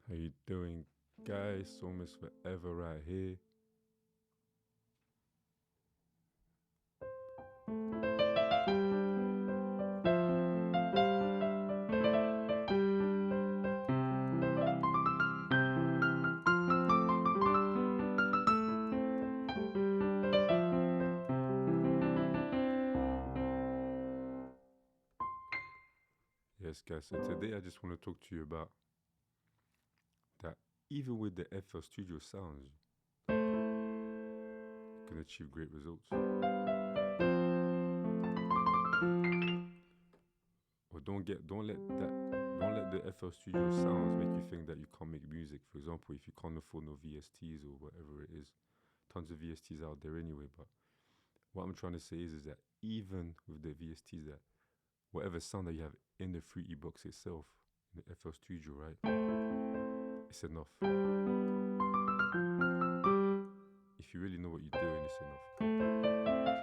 How you doing, guys? Psalmist Forever right here. Yes, guys. So today I just want to talk to you about that even with the FlStudio sounds, you can achieve great results. Or don't let the FlStudio sounds make you think that you can't make music. For example, if you can't afford no VSTs or whatever it is, tons of VSTs out there anyway. But what I'm trying to say is that even with the VSTs, that whatever sound that you have in the 3E box itself, in the FlStudio, right, it's enough. If you really know what you're doing, it's enough.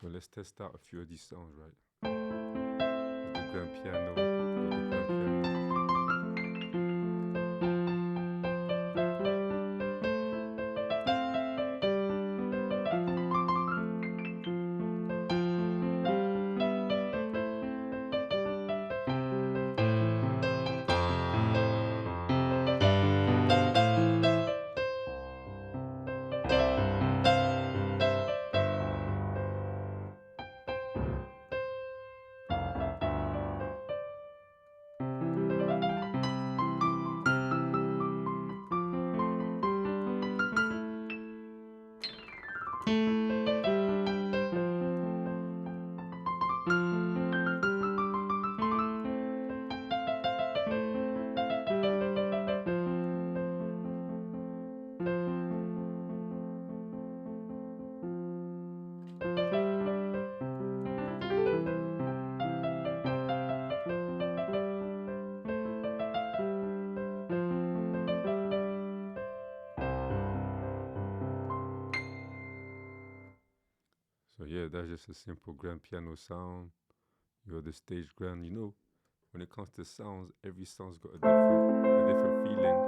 So let's test out a few of these sounds, right? There's the grand piano, So yeah, that's just a simple grand piano sound. You got the stage grand. You know, when it comes to sounds, every sound's got a different feeling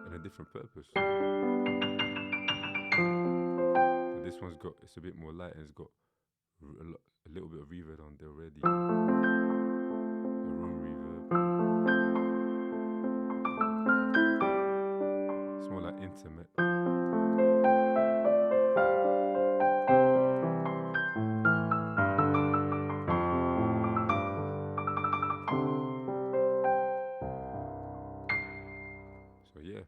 and a different purpose. So this one's got, it's a bit more light and it's got a little bit of reverb on there already. A room reverb. It's more like intimate. So yeah.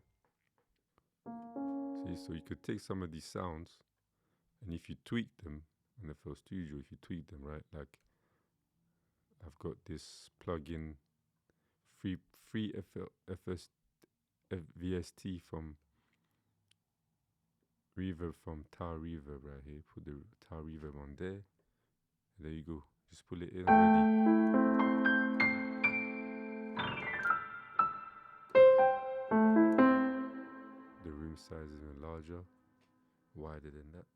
See, so you could take some of these sounds and if you tweak them in the FlStudio, if you tweak them, right, like I've got this plugin, free VST from reverb from talreverb right here. Put the talreverb on there. There you go. Just pull it in already. The room size is even larger, wider than that.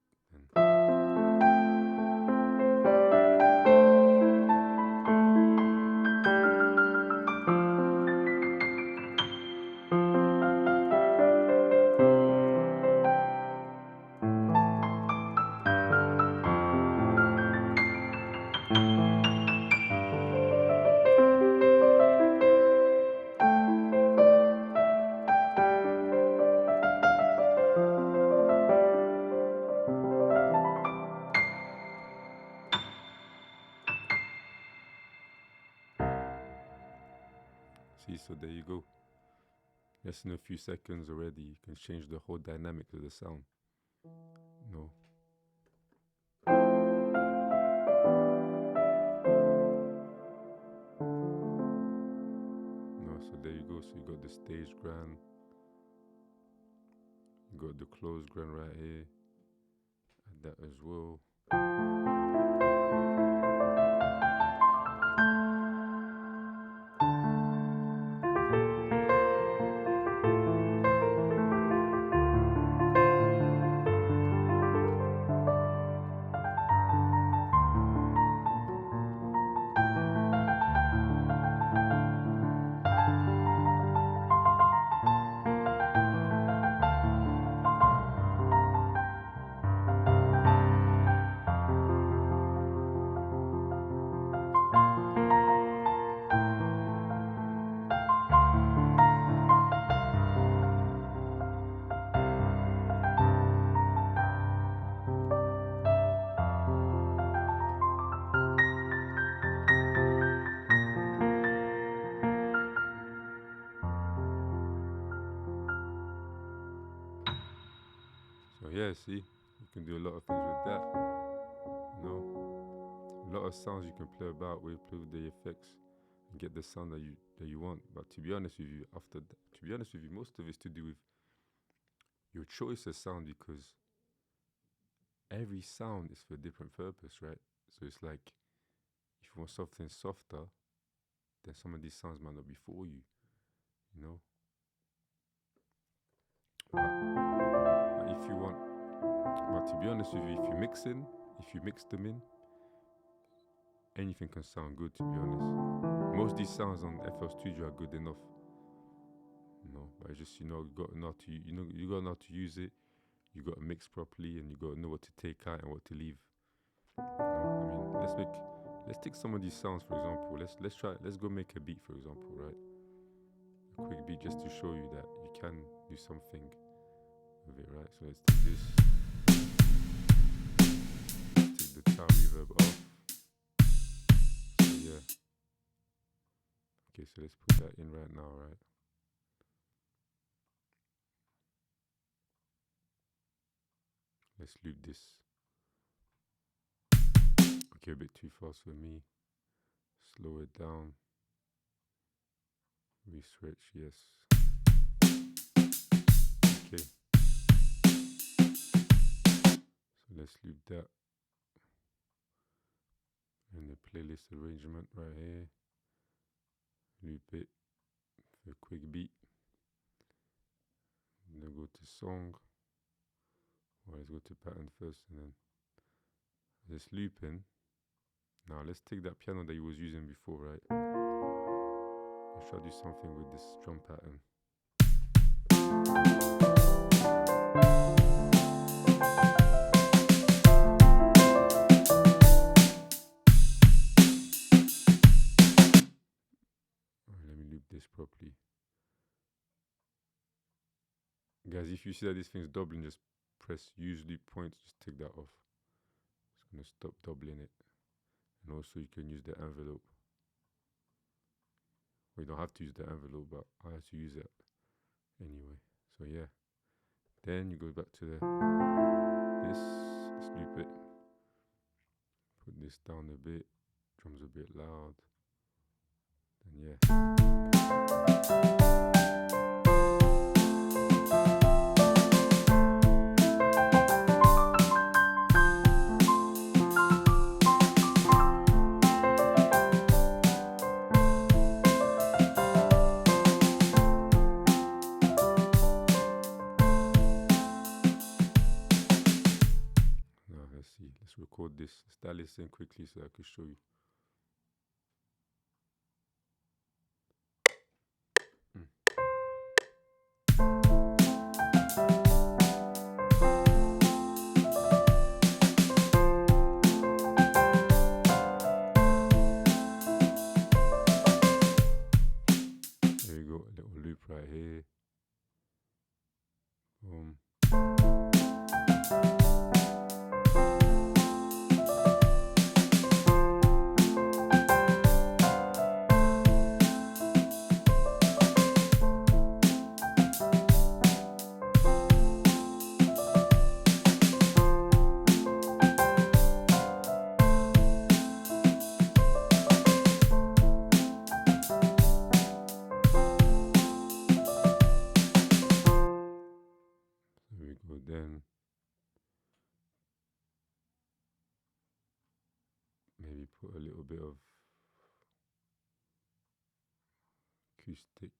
See, so there you go. Just in a few seconds already, you can change the whole dynamic of the sound. No. No, so there you go. So you got the stage grand. You got the closed grand right here. Add that as well. Yeah, see, you can do a lot of things with that. You know, a lot of sounds you can play about with, play with the effects, and get the sound that you want. But to be honest with you, most of it's to do with your choice of sound, because every sound is for a different purpose, right? So it's like, if you want something softer, then some of these sounds might not be for you, you know? But if you want, but to be honest with you, if you mix them in, anything can sound good, to be honest. Most of these sounds on FlStudio are good enough, you know, but it's just, you got to know how to use it. You got to mix properly, and you got to know what to take out and what to leave. You know, I mean, let's take some of these sounds, for example. Let's go make a beat, for example, right? A quick beat, just to show you that you can do something with it, right? So let's take this. Let's take the talreverb off. So yeah. Okay, so let's put that in right now, right? Let's loop this. Okay, a bit too fast for me. Slow it down. Re-stretch, yes. Okay. So let's loop that. And the playlist arrangement right here. Loop it for a quick beat. And then go to song. Or let's go to pattern first, and then just looping. Now let's take that piano that you was using before, right? Let's try to do something with this drum pattern. Alright, let me loop this properly. Guys, if you see that this thing's doubling, just press use loop point, just take that off. It's going to stop doubling it. And also you can use the envelope. Well, you don't have to use the envelope, but I have to use it anyway. So yeah. Then you go back to let's loop it. Put this down a bit. Drums a bit loud. And yeah. Let's record this. Let's dial this in quickly so I can show you. There we go, a little loop right here. Then maybe put a little bit of acoustic.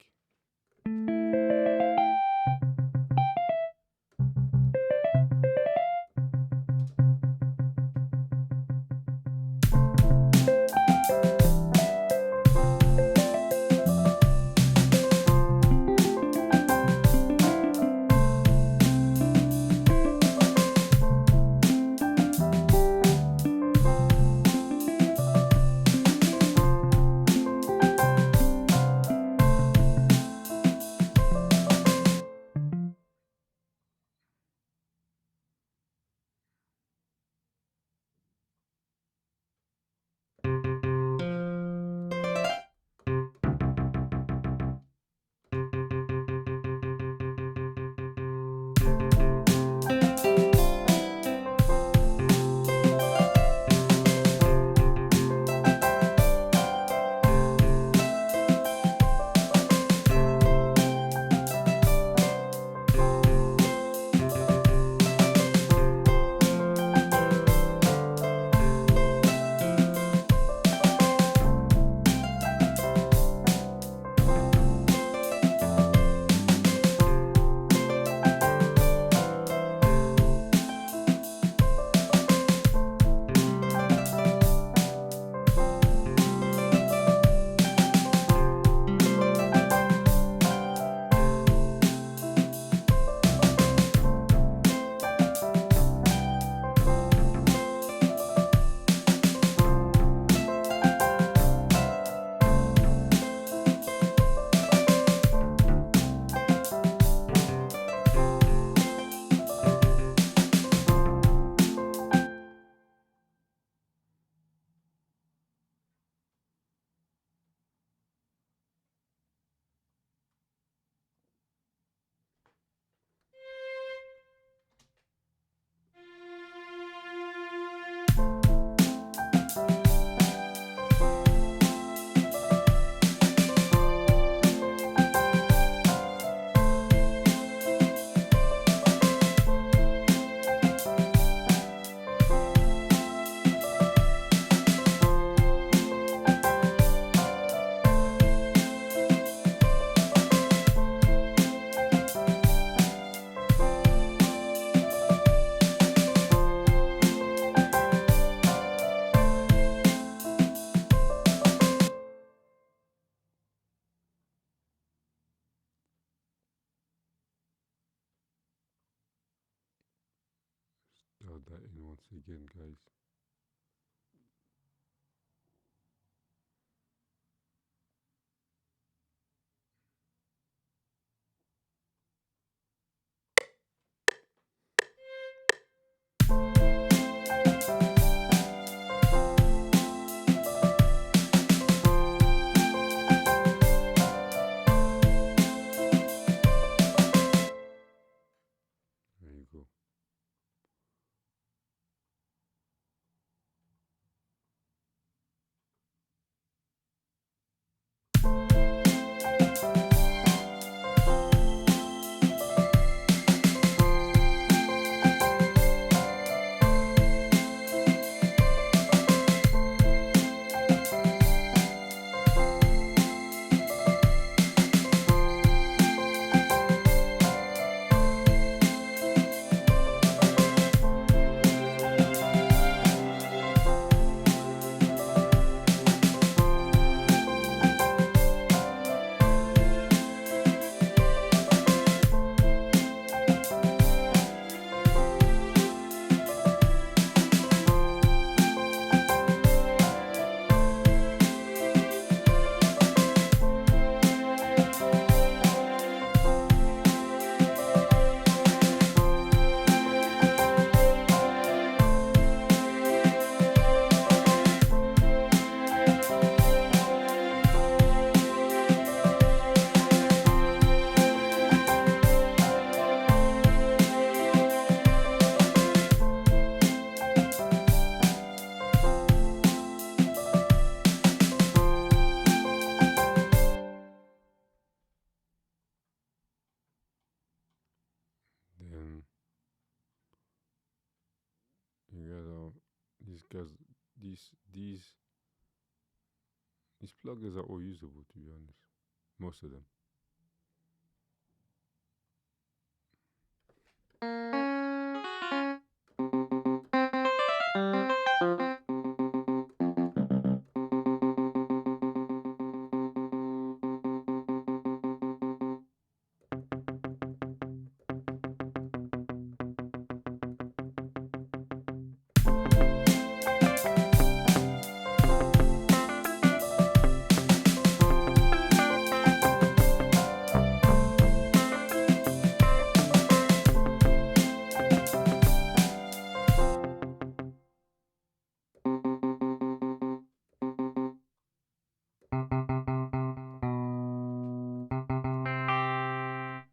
add that in once again, guys. There you go. Then you got these guys, these plugins are all usable, to be honest. Most of them.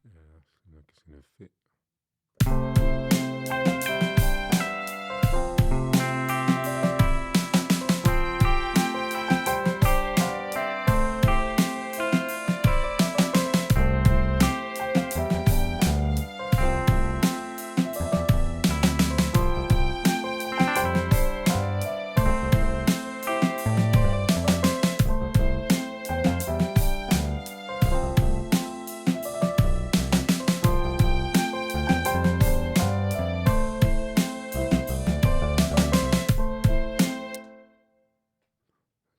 Yeah, like it's gonna fit.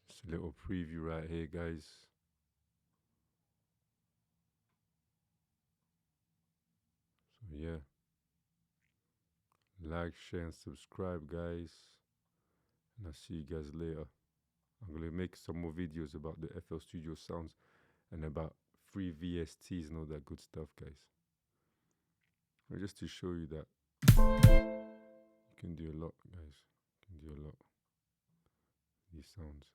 Just a little preview right here, guys. So yeah, like, share, and subscribe, guys. And I'll see you guys later. I'm gonna make some more videos about the FlStudio sounds and about free VSTs and all that good stuff, guys. And just to show you that you can do a lot, guys. You can do a lot. These sounds.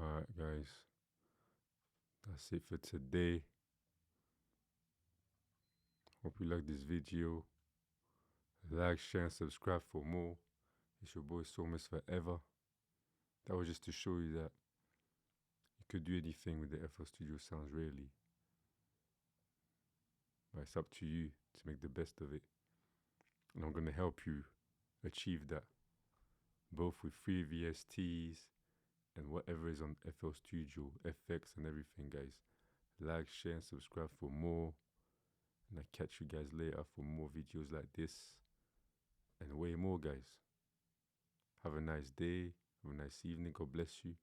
Alright, guys. That's it for today. Hope you like this video. Like, share, and subscribe for more. It's your boy psalmistforever. That was just to show you that you could do anything with the FlStudio sounds, really. But it's up to you to make the best of it. And I'm going to help you achieve that, both with free VSTs and whatever is on FlStudio, FX and everything, guys. Like, share, and subscribe for more. And I'll catch you guys later for more videos like this and way more, guys. Have a nice day. Have a nice evening. God bless you.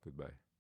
Goodbye.